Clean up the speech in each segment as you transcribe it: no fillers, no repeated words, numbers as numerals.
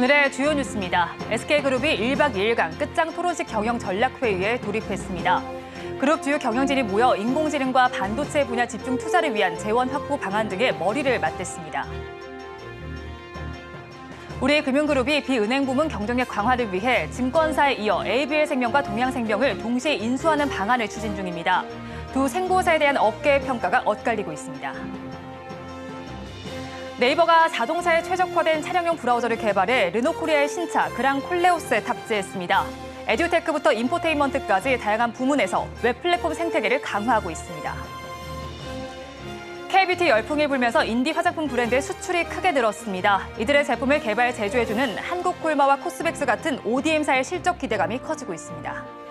오늘의 주요 뉴스입니다. SK그룹이 1박 2일간 끝장 토론식 경영 전략회의에 돌입했습니다. 그룹 주요 경영진이 모여 인공지능과 반도체 분야 집중 투자를 위한 재원 확보 방안 등의 머리를 맞댔습니다. 우리금융그룹이 비은행 부문 경쟁력 강화를 위해 증권사에 이어 ABL생명과 동양생명을 동시에 인수하는 방안을 추진 중입니다. 두 생보사에 대한 업계의 평가가 엇갈리고 있습니다. 네이버가 자동차에 최적화된 차량용 브라우저를 개발해 르노코리아의 신차 그랑 콜레오스에 탑재했습니다. 에듀테크부터 인포테인먼트까지 다양한 부문에서 웹 플랫폼 생태계를 강화하고 있습니다. K뷰티 열풍이 불면서 인디 화장품 브랜드의 수출이 크게 늘었습니다. 이들의 제품을 개발, 제조해주는 한국콜마와 코스백스 같은 ODM사의 실적 기대감이 커지고 있습니다.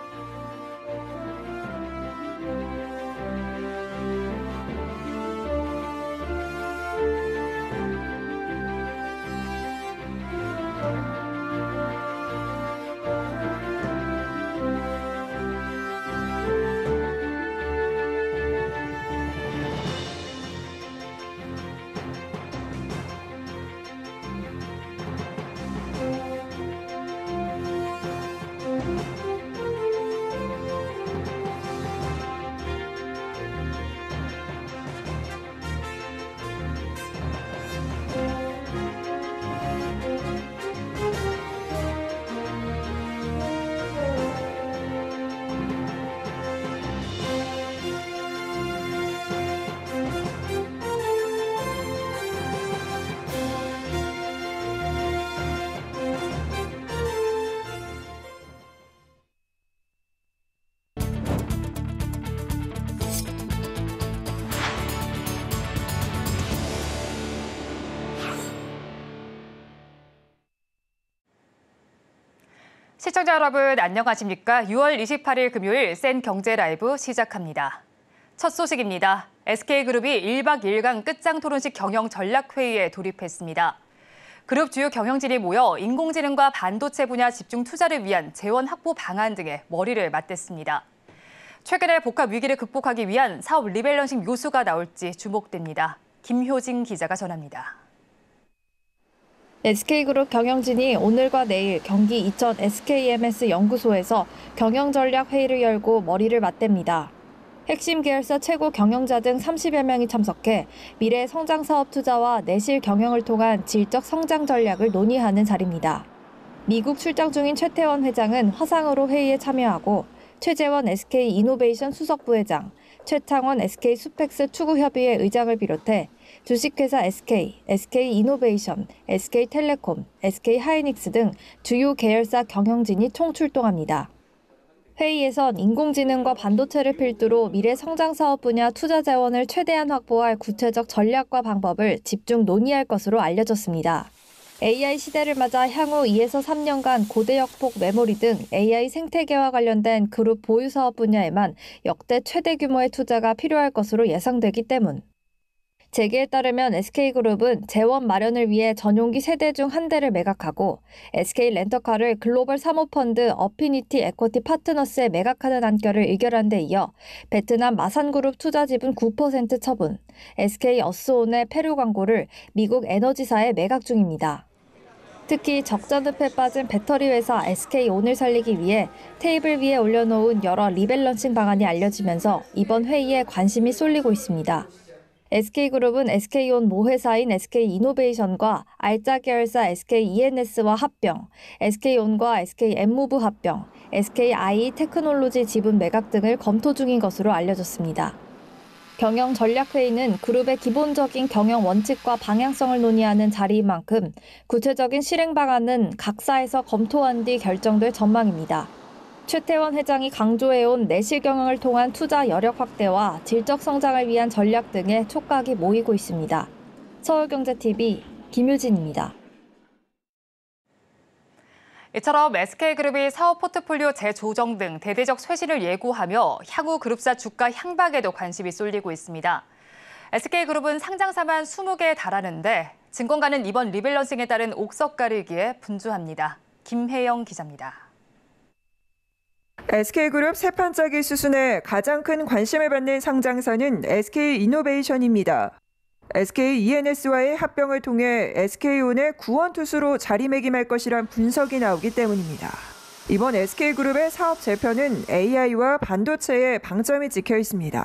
시청자 여러분 안녕하십니까? 6월 28일 금요일 센 경제 라이브 시작합니다. 첫 소식입니다. SK그룹이 1박 2일간 끝장 토론식 경영 전략회의에 돌입했습니다. 그룹 주요 경영진이 모여 인공지능과 반도체 분야 집중 투자를 위한 재원 확보 방안 등의 머리를 맞댔습니다. 최근의 복합 위기를 극복하기 위한 사업 리밸런싱 요소가 나올지 주목됩니다. 김효진 기자가 전합니다. SK그룹 경영진이 오늘과 내일 경기 이천 SKMS 연구소에서 경영전략회의를 열고 머리를 맞댑니다. 핵심 계열사 최고 경영자 등 30여 명이 참석해 미래 성장 사업 투자와 내실 경영을 통한 질적 성장 전략을 논의하는 자리입니다. 미국 출장 중인 최태원 회장은 화상으로 회의에 참여하고 최재원 SK 이노베이션 수석부회장, 최창원 SK 수펙스 추구협의회 의장을 비롯해 주식회사 SK, SK 이노베이션, SK텔레콤, SK 하이닉스 등 주요 계열사 경영진이 총출동합니다. 회의에선 인공지능과 반도체를 필두로 미래 성장 사업 분야 투자 자원을 최대한 확보할 구체적 전략과 방법을 집중 논의할 것으로 알려졌습니다. AI 시대를 맞아 향후 2에서 3년간 고대역폭 메모리 등 AI 생태계와 관련된 그룹 보유 사업 분야에만 역대 최대 규모의 투자가 필요할 것으로 예상되기 때문. 재계에 따르면 SK그룹은 재원 마련을 위해 전용기 3대 중 1대를 매각하고 SK 렌터카를 글로벌 사모펀드 어피니티 에쿼티 파트너스에 매각하는 안결을 의결한 데 이어 베트남 마산그룹 투자 지분 9% 처분, SK 어스온의 페루 광고를 미국 에너지사에 매각 중입니다. 특히 적자늪에 빠진 배터리 회사 SK온을 살리기 위해 테이블 위에 올려놓은 여러 리밸런싱 방안이 알려지면서 이번 회의에 관심이 쏠리고 있습니다. SK그룹은 SK온 모회사인 SK이노베이션과 알짜 계열사 SKENS와 합병, SK온과 SK엠무브 합병, SKI 테크놀로지 지분 매각 등을 검토 중인 것으로 알려졌습니다. 경영 전략회의는 그룹의 기본적인 경영 원칙과 방향성을 논의하는 자리인 만큼 구체적인 실행 방안은 각사에서 검토한 뒤 결정될 전망입니다. 최태원 회장이 강조해온 내실 경영을 통한 투자 여력 확대와 질적 성장을 위한 전략 등의 촉각이 모이고 있습니다. 서울경제TV 김유진입니다. 이처럼 SK그룹이 사업 포트폴리오 재조정 등 대대적 쇄신을 예고하며 향후 그룹사 주가 향박에도 관심이 쏠리고 있습니다. SK그룹은 상장사만 20개에 달하는데 증권가는 이번 리밸런싱에 따른 옥석 가리기에 분주합니다. 김혜영 기자입니다. SK그룹 세판짜기 수순에 가장 큰 관심을 받는 상장사는 SK이노베이션입니다. SK E&S와의 합병을 통해 SK온의 구원 투수로 자리매김할 것이란 분석이 나오기 때문입니다. 이번 SK그룹의 사업 재편은 AI와 반도체에 방점이 찍혀 있습니다.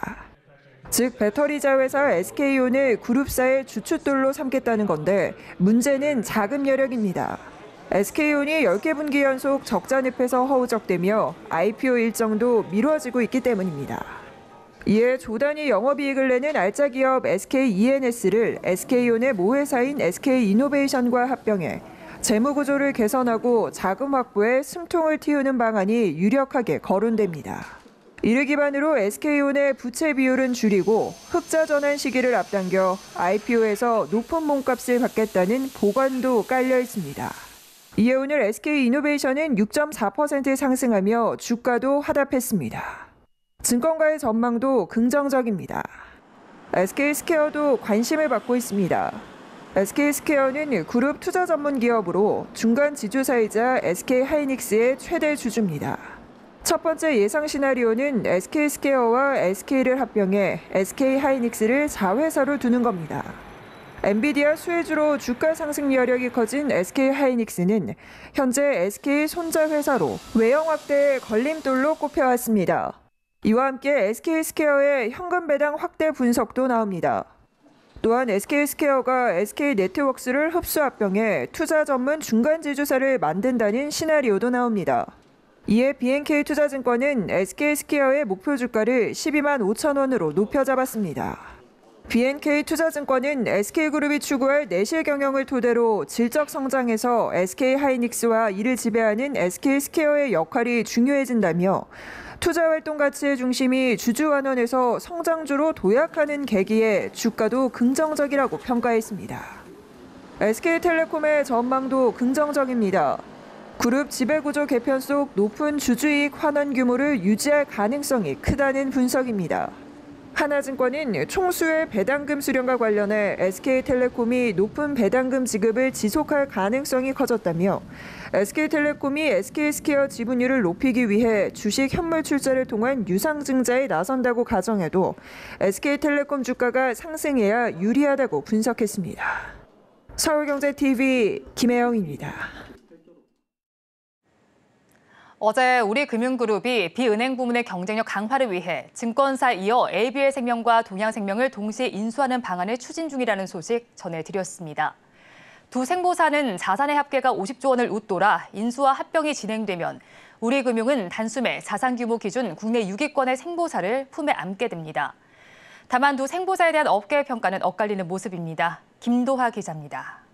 즉 배터리 자회사 SK온을 그룹사의 주춧돌로 삼겠다는 건데 문제는 자금 여력입니다. SK온이 10개 분기 연속 적자 늪에서 허우적대며 IPO 일정도 미뤄지고 있기 때문입니다. 이에 조단위 영업이익을 내는 알짜 기업 SK E&S를 SK온의 모회사인 SK이노베이션과 합병해 재무구조를 개선하고 자금 확보에 숨통을 틔우는 방안이 유력하게 거론됩니다. 이를 기반으로 SK온의 부채 비율은 줄이고 흑자 전환 시기를 앞당겨 IPO에서 높은 몸값을 받겠다는 보관도 깔려 있습니다. 이에 오늘 SK이노베이션은 6.4% 상승하며 주가도 하락했습니다. 증권가의 전망도 긍정적입니다. SK스퀘어도 관심을 받고 있습니다. SK스퀘어는 그룹 투자 전문 기업으로 중간 지주사이자 SK하이닉스의 최대 주주입니다. 첫 번째 예상 시나리오는 SK스퀘어와 SK를 합병해 SK하이닉스를 자회사로 두는 겁니다. 엔비디아 수혜주로 주가 상승 여력이 커진 SK하이닉스는 현재 SK 손자 회사로 외형 확대의 걸림돌로 꼽혀왔습니다. 이와 함께 SK스퀘어의 현금 배당 확대 분석도 나옵니다. 또한 SK스퀘어가 SK네트워크스를 흡수 합병해 투자 전문 중간 지주사를 만든다는 시나리오도 나옵니다. 이에 BNK투자증권은 SK스퀘어의 목표 주가를 12만 5천 원으로 높여 잡았습니다. BNK투자증권은 SK그룹이 추구할 내실 경영을 토대로 질적 성장에서 SK하이닉스와 이를 지배하는 SK스퀘어의 역할이 중요해진다며 투자활동 가치의 중심이 주주 환원에서 성장주로 도약하는 계기에 주가도 긍정적이라고 평가했습니다. SK텔레콤의 전망도 긍정적입니다. 그룹 지배구조 개편 속 높은 주주이익 환원 규모를 유지할 가능성이 크다는 분석입니다. 하나증권은 총수의 배당금 수령과 관련해 SK텔레콤이 높은 배당금 지급을 지속할 가능성이 커졌다며 SK텔레콤이 SK스퀘어 지분율을 높이기 위해 주식 현물 출자를 통한 유상증자에 나선다고 가정해도 SK텔레콤 주가가 상승해야 유리하다고 분석했습니다. 서울경제TV 김혜영입니다. 어제 우리금융그룹이 비은행 부문의 경쟁력 강화를 위해 증권사 이어 ABL생명과 동양생명을 동시에 인수하는 방안을 추진 중이라는 소식 전해드렸습니다. 두 생보사는 자산의 합계가 50조 원을 웃돌아 인수와 합병이 진행되면 우리금융은 단숨에 자산 규모 기준 국내 6위권의 생보사를 품에 안게 됩니다. 다만 두 생보사에 대한 업계 평가는 엇갈리는 모습입니다. 김도하 기자입니다.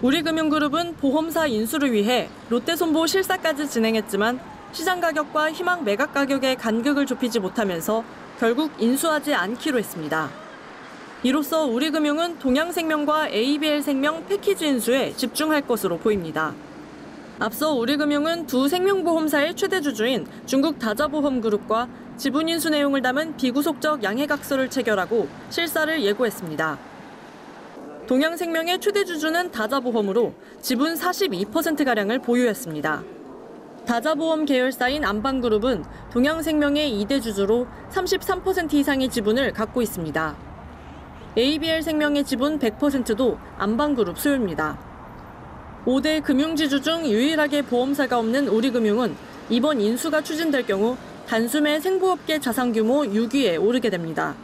우리금융그룹은 보험사 인수를 위해 롯데손보 실사까지 진행했지만 시장 가격과 희망 매각 가격의 간극을 좁히지 못하면서 결국 인수하지 않기로 했습니다. 이로써 우리금융은 동양생명과 ABL생명 패키지 인수에 집중할 것으로 보입니다. 앞서 우리금융은 두 생명보험사의 최대 주주인 중국 다자보험그룹과 지분 인수 내용을 담은 비구속적 양해각서를 체결하고 실사를 예고했습니다. 동양생명의 최대 주주는 다자보험으로 지분 42%가량을 보유했습니다. 다자보험 계열사인 안방그룹은 동양생명의 2대 주주로 33% 이상의 지분을 갖고 있습니다. ABL생명의 지분 100%도 안방그룹 소유입니다. 5대 금융지주 중 유일하게 보험사가 없는 우리금융은 이번 인수가 추진될 경우 단숨에 생보업계 자산 규모 6위에 오르게 됩니다.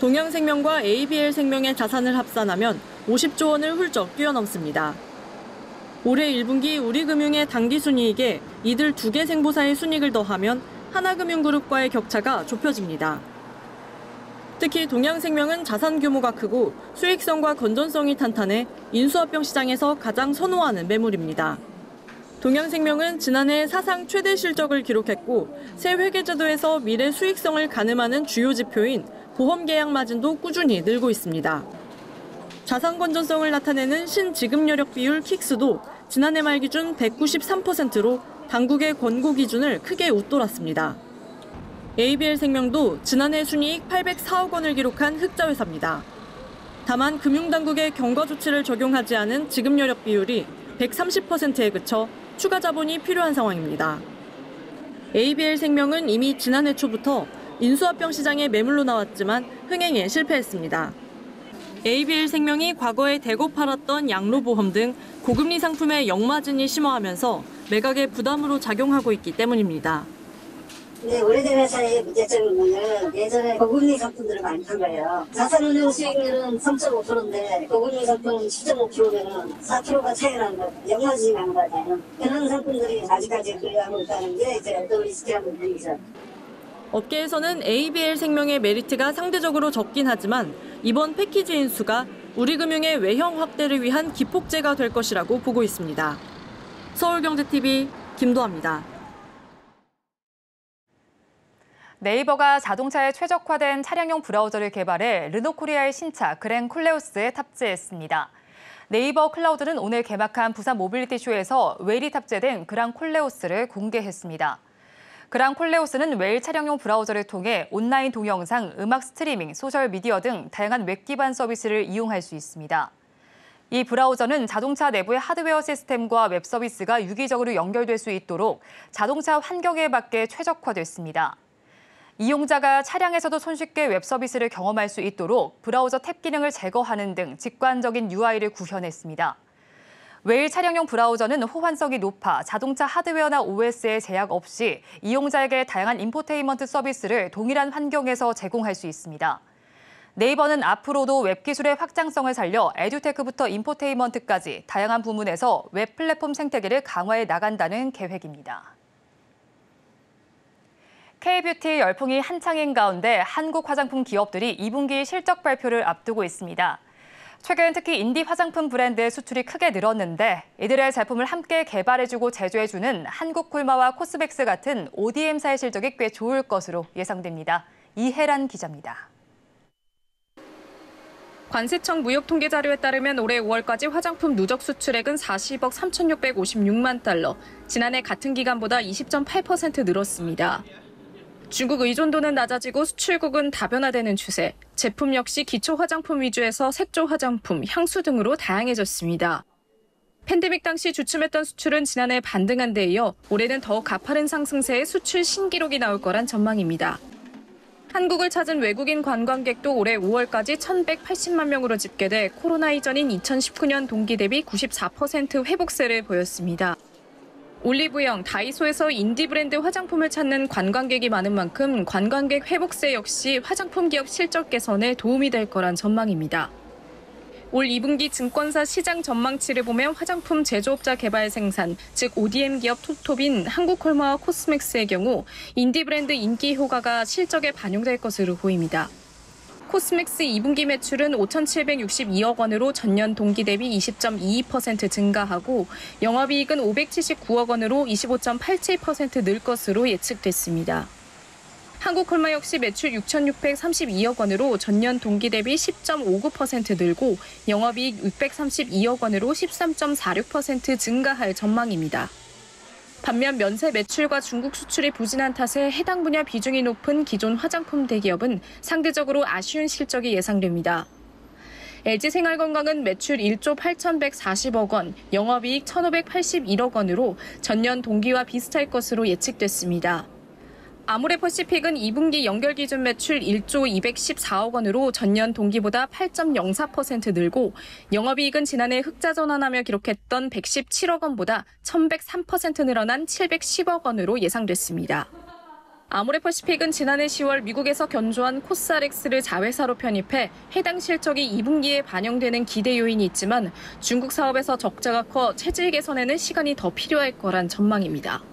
동양생명과 ABL생명의 자산을 합산하면 50조 원을 훌쩍 뛰어넘습니다. 올해 1분기 우리금융의 당기순이익에 이들 두 개 생보사의 순이익을 더하면 하나금융그룹과의 격차가 좁혀집니다. 특히 동양생명은 자산 규모가 크고 수익성과 건전성이 탄탄해 인수합병 시장에서 가장 선호하는 매물입니다. 동양생명은 지난해 사상 최대 실적을 기록했고 새 회계제도에서 미래 수익성을 가늠하는 주요 지표인 보험 계약 마진도 꾸준히 늘고 있습니다. 자산 건전성을 나타내는 신지급 여력 비율 킥스도 지난해 말 기준 193%로 당국의 권고 기준을 크게 웃돌았습니다. ABL생명도 지난해 순이익 804억 원을 기록한 흑자 회사입니다. 다만 금융당국의 경과 조치를 적용하지 않은 지급 여력 비율이 130%에 그쳐 추가 자본이 필요한 상황입니다. ABL생명은 이미 지난해 초부터 인수합병 시장에 매물로 나왔지만 흥행에 실패했습니다. ABL생명이 과거에 대거 팔았던 양로보험 등 고금리 상품의 역마진이 심화하면서 매각의 부담으로 작용하고 있기 때문입니다. 근데 오래된 회사의 문제점은 뭐냐면 예전에 고금리 상품들을 많이 판 거예요. 자산운용 수익률은 3.5%인데 고금리 상품은 7.5%면 4%가 차이 나는 거예요. 역마진이 나는 거예요. 그런 상품들이 아직까지 끌려가고 있다는 게 이제 또 리스크한 부분이죠. 업계에서는 ABL생명의 메리트가 상대적으로 적긴 하지만 이번 패키지 인수가 우리금융의 외형 확대를 위한 기폭제가 될 것이라고 보고 있습니다. 서울경제TV 김도아입니다. 네이버가 자동차에 최적화된 차량용 브라우저를 개발해 르노코리아의 신차 그랜 콜레오스에 탑재했습니다. 네이버 클라우드는 오늘 개막한 부산 모빌리티 쇼에서 웨일이 탑재된 그랑 콜레오스를 공개했습니다. 그랑 콜레오스는 웨일 차량용 브라우저를 통해 온라인 동영상, 음악 스트리밍, 소셜미디어 등 다양한 웹 기반 서비스를 이용할 수 있습니다. 이 브라우저는 자동차 내부의 하드웨어 시스템과 웹 서비스가 유기적으로 연결될 수 있도록 자동차 환경에 맞게 최적화됐습니다. 이용자가 차량에서도 손쉽게 웹 서비스를 경험할 수 있도록 브라우저 탭 기능을 제거하는 등 직관적인 UI를 구현했습니다. 웨일 차량용 브라우저는 호환성이 높아 자동차 하드웨어나 OS에 제약 없이 이용자에게 다양한 인포테인먼트 서비스를 동일한 환경에서 제공할 수 있습니다. 네이버는 앞으로도 웹 기술의 확장성을 살려 에듀테크부터 인포테인먼트까지 다양한 부문에서 웹 플랫폼 생태계를 강화해 나간다는 계획입니다. K-뷰티 열풍이 한창인 가운데 한국 화장품 기업들이 2분기 실적 발표를 앞두고 있습니다. 최근 특히 인디 화장품 브랜드의 수출이 크게 늘었는데 이들의 제품을 함께 개발해주고 제조해주는 한국콜마와 코스맥스 같은 ODM사의 실적이 꽤 좋을 것으로 예상됩니다. 이혜란 기자입니다. 관세청 무역통계자료에 따르면 올해 5월까지 화장품 누적 수출액은 40억 3,656만 달러, 지난해 같은 기간보다 20.8% 늘었습니다. 중국 의존도는 낮아지고 수출국은 다변화되는 추세, 제품 역시 기초 화장품 위주에서 색조 화장품, 향수 등으로 다양해졌습니다. 팬데믹 당시 주춤했던 수출은 지난해 반등한 데 이어 올해는 더욱 가파른 상승세에 수출 신기록이 나올 거란 전망입니다. 한국을 찾은 외국인 관광객도 올해 5월까지 1,180만 명으로 집계돼 코로나 이전인 2019년 동기 대비 94% 회복세를 보였습니다. 올리브영, 다이소에서 인디 브랜드 화장품을 찾는 관광객이 많은 만큼 관광객 회복세 역시 화장품 기업 실적 개선에 도움이 될 거란 전망입니다. 올 2분기 증권사 시장 전망치를 보면 화장품 제조업자 개발 생산, 즉 ODM 기업 톱톱인 한국콜마와 코스맥스의 경우 인디 브랜드 인기 효과가 실적에 반영될 것으로 보입니다. 코스맥스 2분기 매출은 5,762억 원으로 전년 동기 대비 20.22% 증가하고 영업이익은 579억 원으로 25.87% 늘 것으로 예측됐습니다. 한국콜마 역시 매출 6,632억 원으로 전년 동기 대비 10.59% 늘고 영업이익 632억 원으로 13.46% 증가할 전망입니다. 반면 면세 매출과 중국 수출이 부진한 탓에 해당 분야 비중이 높은 기존 화장품 대기업은 상대적으로 아쉬운 실적이 예상됩니다. LG생활건강은 매출 1조 8,140억 원, 영업이익 1,581억 원으로 전년 동기와 비슷할 것으로 예측됐습니다. 아모레퍼시픽은 2분기 연결 기준 매출 1조 214억 원으로 전년 동기보다 8.04% 늘고 영업이익은 지난해 흑자 전환하며 기록했던 117억 원보다 1,103% 늘어난 710억 원으로 예상됐습니다. 아모레퍼시픽은 지난해 10월 미국에서 견조한 코스알엑스를 자회사로 편입해 해당 실적이 2분기에 반영되는 기대 요인이 있지만 중국 사업에서 적자가 커 체질 개선에는 시간이 더 필요할 거란 전망입니다.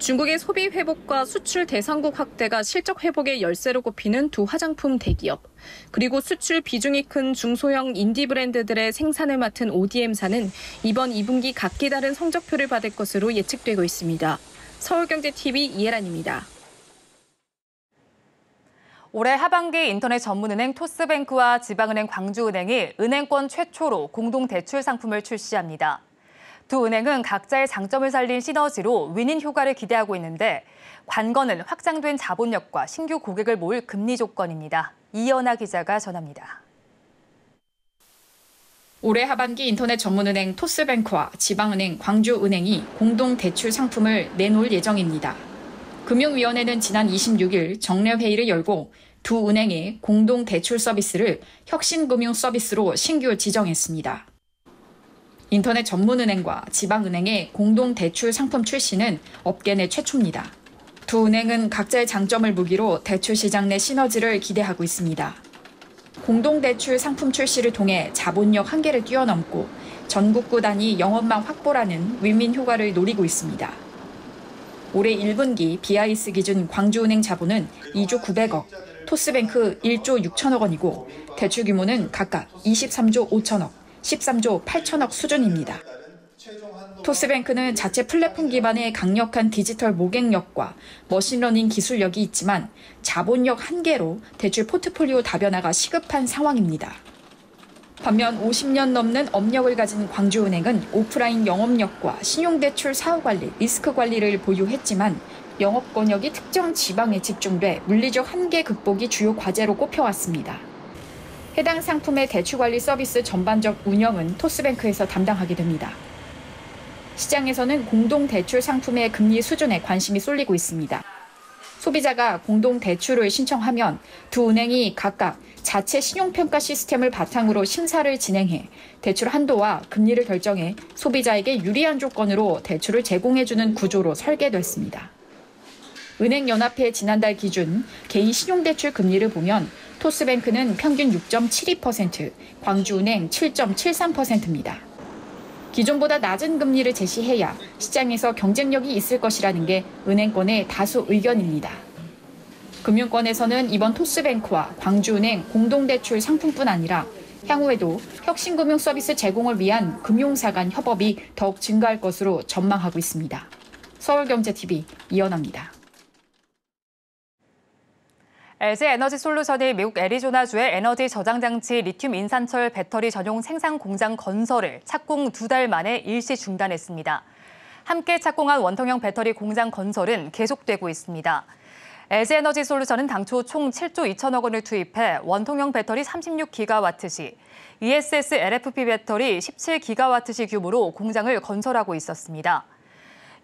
중국의 소비 회복과 수출 대상국 확대가 실적 회복의 열쇠로 꼽히는 두 화장품 대기업, 그리고 수출 비중이 큰 중소형 인디 브랜드들의 생산을 맡은 ODM사는 이번 2분기 각기 다른 성적표를 받을 것으로 예측되고 있습니다. 서울경제TV 이혜란입니다. 올해 하반기 인터넷 전문은행 토스뱅크와 지방은행 광주은행이 은행권 최초로 공동 대출 상품을 출시합니다. 두 은행은 각자의 장점을 살린 시너지로 윈윈 효과를 기대하고 있는데 관건은 확장된 자본력과 신규 고객을 모을 금리 조건입니다. 이연아 기자가 전합니다. 올해 하반기 인터넷 전문은행 토스뱅크와 지방은행 광주은행이 공동 대출 상품을 내놓을 예정입니다. 금융위원회는 지난 26일 정례회의를 열고 두 은행의 공동 대출 서비스를 혁신금융 서비스로 신규 지정했습니다. 인터넷 전문은행과 지방은행의 공동 대출 상품 출시는 업계 내 최초입니다. 두 은행은 각자의 장점을 무기로 대출 시장 내 시너지를 기대하고 있습니다. 공동 대출 상품 출시를 통해 자본력 한계를 뛰어넘고 전국구 단위 영업망 확보라는 윈윈 효과를 노리고 있습니다. 올해 1분기 BIS 기준 광주은행 자본은 2조 900억, 토스뱅크 1조 6천억 원이고 대출 규모는 각각 23조 5천억, 13조 8천억 수준입니다. 토스뱅크는 자체 플랫폼 기반의 강력한 디지털 모객력과 머신러닝 기술력이 있지만 자본력 한계로 대출 포트폴리오 다변화가 시급한 상황입니다. 반면 50년 넘는 업력을 가진 광주은행은 오프라인 영업력과 신용대출 사후관리, 리스크관리를 보유했지만 영업권역이 특정 지방에 집중돼 물리적 한계 극복이 주요 과제로 꼽혀왔습니다. 해당 상품의 대출관리 서비스 전반적 운영은 토스뱅크에서 담당하게 됩니다. 시장에서는 공동대출 상품의 금리 수준에 관심이 쏠리고 있습니다. 소비자가 공동대출을 신청하면 두 은행이 각각 자체 신용평가 시스템을 바탕으로 심사를 진행해 대출 한도와 금리를 결정해 소비자에게 유리한 조건으로 대출을 제공해주는 구조로 설계됐습니다. 은행연합회 지난달 기준 개인 신용대출 금리를 보면 토스뱅크는 평균 6.72%, 광주은행 7.73%입니다. 기존보다 낮은 금리를 제시해야 시장에서 경쟁력이 있을 것이라는 게 은행권의 다수 의견입니다. 금융권에서는 이번 토스뱅크와 광주은행 공동대출 상품뿐 아니라 향후에도 혁신금융 서비스 제공을 위한 금융사 간 협업이 더욱 증가할 것으로 전망하고 있습니다. 서울경제TV 이연아입니다. LG에너지솔루션이 미국 애리조나주의 에너지 저장장치 리튬 인산철 배터리 전용 생산 공장 건설을 착공 2달 만에 일시 중단했습니다. 함께 착공한 원통형 배터리 공장 건설은 계속되고 있습니다. LG에너지솔루션은 당초 총 7조 2천억 원을 투입해 원통형 배터리 36기가와트시, ESS LFP 배터리 17기가와트시 규모로 공장을 건설하고 있었습니다.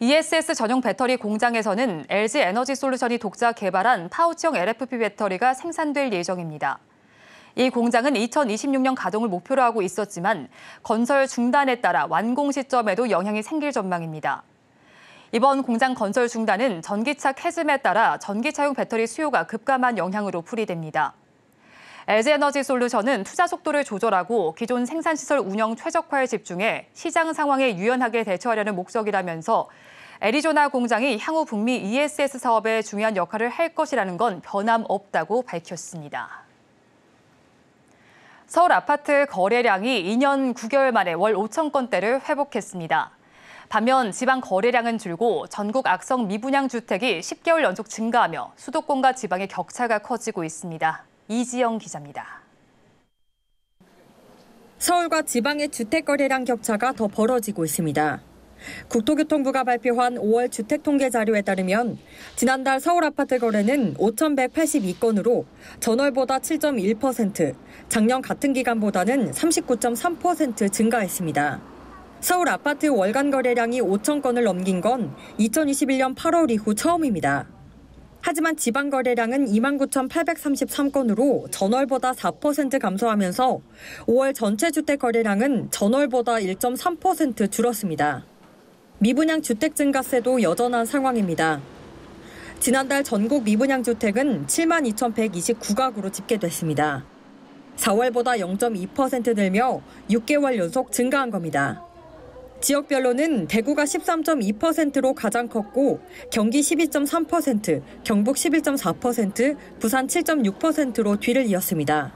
ESS 전용 배터리 공장에서는 LG에너지솔루션이 독자 개발한 파우치형 LFP 배터리가 생산될 예정입니다. 이 공장은 2026년 가동을 목표로 하고 있었지만 건설 중단에 따라 완공 시점에도 영향이 생길 전망입니다. 이번 공장 건설 중단은 전기차 캐즘에 따라 전기차용 배터리 수요가 급감한 영향으로 풀이됩니다. LG에너지솔루션은 투자 속도를 조절하고 기존 생산시설 운영 최적화에 집중해 시장 상황에 유연하게 대처하려는 목적이라면서 애리조나 공장이 향후 북미 ESS 사업에 중요한 역할을 할 것이라는 건 변함없다고 밝혔습니다. 서울 아파트 거래량이 2년 9개월 만에 월 5천 건대를 회복했습니다. 반면 지방 거래량은 줄고 전국 악성 미분양 주택이 10개월 연속 증가하며 수도권과 지방의 격차가 커지고 있습니다. 이지영 기자입니다. 서울과 지방의 주택 거래량 격차가 더 벌어지고 있습니다. 국토교통부가 발표한 5월 주택 통계 자료에 따르면 지난달 서울 아파트 거래는 5,182건으로 전월보다 7.1%, 작년 같은 기간보다는 39.3% 증가했습니다. 서울 아파트 월간 거래량이 5천 건을 넘긴 건 2021년 8월 이후 처음입니다. 하지만 지방 거래량은 29,833건으로 전월보다 4% 감소하면서 5월 전체 주택 거래량은 전월보다 1.3% 줄었습니다. 미분양 주택 증가세도 여전한 상황입니다. 지난달 전국 미분양 주택은 72,129가구로 집계됐습니다. 4월보다 0.2% 늘며 6개월 연속 증가한 겁니다. 지역별로는 대구가 13.2%로 가장 컸고 경기 12.3%, 경북 11.4%, 부산 7.6%로 뒤를 이었습니다.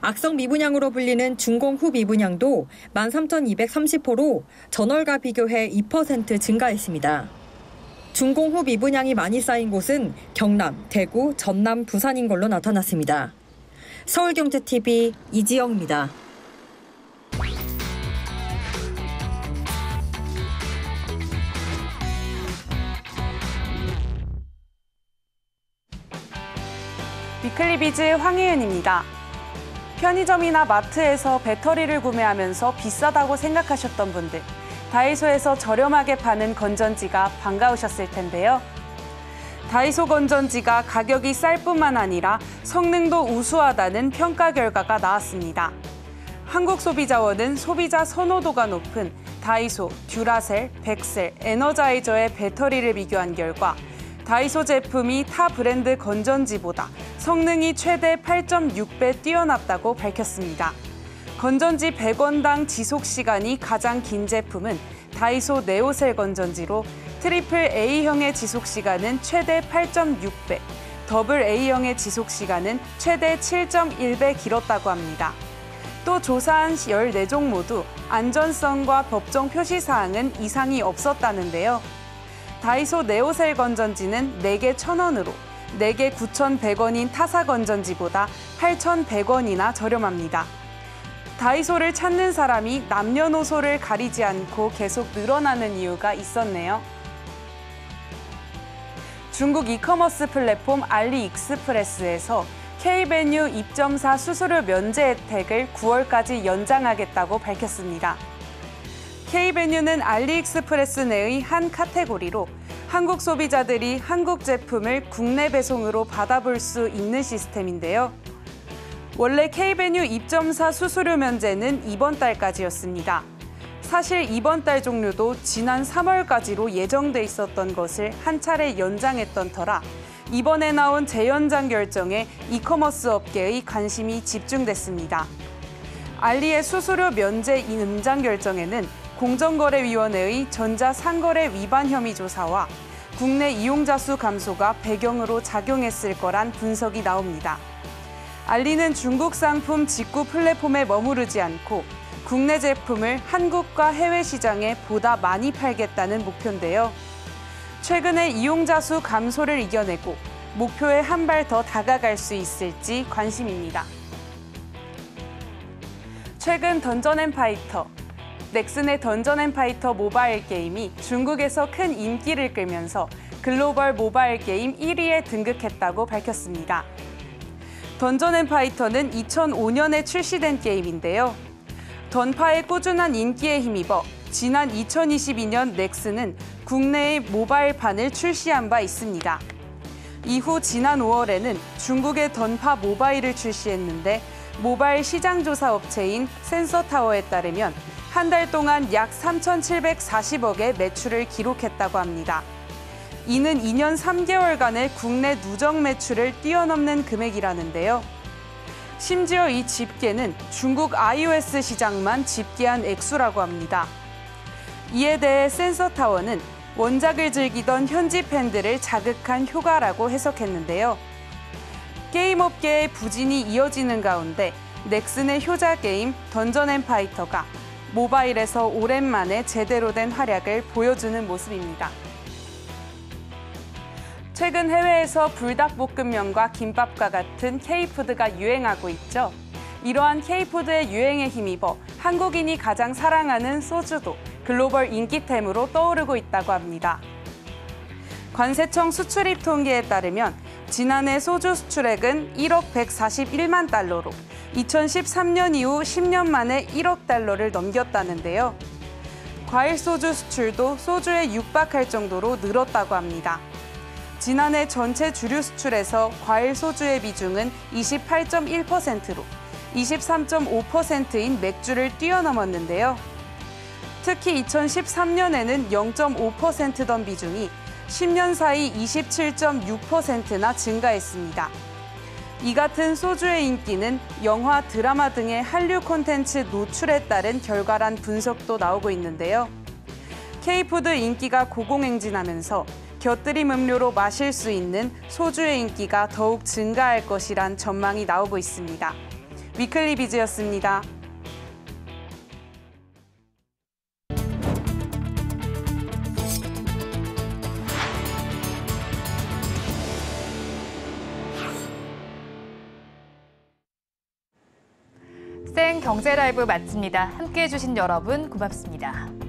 악성 미분양으로 불리는 준공후 미분양도 13,230호로 전월과 비교해 2% 증가했습니다. 준공후 미분양이 많이 쌓인 곳은 경남, 대구, 전남, 부산인 걸로 나타났습니다. 서울경제TV 이지영입니다. 위클리비즈 황혜윤입니다. 편의점이나 마트에서 배터리를 구매하면서 비싸다고 생각하셨던 분들, 다이소에서 저렴하게 파는 건전지가 반가우셨을 텐데요. 다이소 건전지가 가격이 쌀 뿐만 아니라 성능도 우수하다는 평가 결과가 나왔습니다. 한국소비자원은 소비자 선호도가 높은 다이소, 듀라셀, 백셀, 에너자이저의 배터리를 비교한 결과 다이소 제품이 타 브랜드 건전지보다 성능이 최대 8.6배 뛰어났다고 밝혔습니다. 건전지 100원당 지속시간이 가장 긴 제품은 다이소 네오셀 건전지로 트리플 A형의 지속시간은 최대 8.6배, 더블 A형의 지속시간은 최대 7.1배 길었다고 합니다. 또 조사한 14종 모두 안전성과 법정 표시사항은 이상이 없었다는데요. 다이소 네오셀 건전지는 4개 1,000원으로 4개 9,100원인 타사 건전지보다 8,100원이나 저렴합니다. 다이소를 찾는 사람이 남녀노소를 가리지 않고 계속 늘어나는 이유가 있었네요. 중국 이커머스 플랫폼 알리익스프레스에서 K베뉴 입점사 수수료 면제 혜택을 9월까지 연장하겠다고 밝혔습니다. K베뉴는 알리익스프레스 내의 한 카테고리로 한국 소비자들이 한국 제품을 국내 배송으로 받아볼 수 있는 시스템인데요. 원래 K베뉴 입점사 수수료 면제는 이번 달까지였습니다. 사실 이번 달 종료도 지난 3월까지로 예정돼 있었던 것을 한 차례 연장했던 터라 이번에 나온 재연장 결정에 이커머스 업계의 관심이 집중됐습니다. 알리의 수수료 면제 연장 결정에는 공정거래위원회의 전자상거래 위반 혐의 조사와 국내 이용자 수 감소가 배경으로 작용했을 거란 분석이 나옵니다. 알리는 중국 상품 직구 플랫폼에 머무르지 않고 국내 제품을 한국과 해외 시장에 보다 많이 팔겠다는 목표인데요. 최근에 이용자 수 감소를 이겨내고 목표에 한 발 더 다가갈 수 있을지 관심입니다. 최근 던전앤파이터, 넥슨의 던전앤파이터 모바일 게임이 중국에서 큰 인기를 끌면서 글로벌 모바일 게임 1위에 등극했다고 밝혔습니다. 던전앤파이터는 2005년에 출시된 게임인데요. 던파의 꾸준한 인기에 힘입어 지난 2022년 넥슨은 국내의 모바일판을 출시한 바 있습니다. 이후 지난 5월에는 중국의 던파 모바일을 출시했는데 모바일 시장조사 업체인 센서타워에 따르면 한 달 동안 약 3,740억의 매출을 기록했다고 합니다. 이는 2년 3개월간의 국내 누적 매출을 뛰어넘는 금액이라는데요. 심지어 이 집계는 중국 iOS 시장만 집계한 액수라고 합니다. 이에 대해 센서타워는 원작을 즐기던 현지 팬들을 자극한 효과라고 해석했는데요. 게임업계의 부진이 이어지는 가운데 넥슨의 효자 게임 던전앤파이터가 모바일에서 오랜만에 제대로 된 활약을 보여주는 모습입니다. 최근 해외에서 불닭볶음면과 김밥과 같은 K푸드가 유행하고 있죠. 이러한 K푸드의 유행에 힘입어 한국인이 가장 사랑하는 소주도 글로벌 인기템으로 떠오르고 있다고 합니다. 관세청 수출입 통계에 따르면 지난해 소주 수출액은 1억 141만 달러로 2013년 이후 10년 만에 1억 달러를 넘겼다는데요. 과일 소주 수출도 소주에 육박할 정도로 늘었다고 합니다. 지난해 전체 주류 수출에서 과일 소주의 비중은 28.1%로 23.5%인 맥주를 뛰어넘었는데요. 특히 2013년에는 0.5%던 비중이 10년 사이 27.6%나 증가했습니다. 이 같은 소주의 인기는 영화, 드라마 등의 한류 콘텐츠 노출에 따른 결과란 분석도 나오고 있는데요. K푸드 인기가 고공행진하면서 곁들임 음료로 마실 수 있는 소주의 인기가 더욱 증가할 것이란 전망이 나오고 있습니다. 위클리 비즈였습니다. 생 경제 라이브 마칩니다. 함께해 주신 여러분 고맙습니다.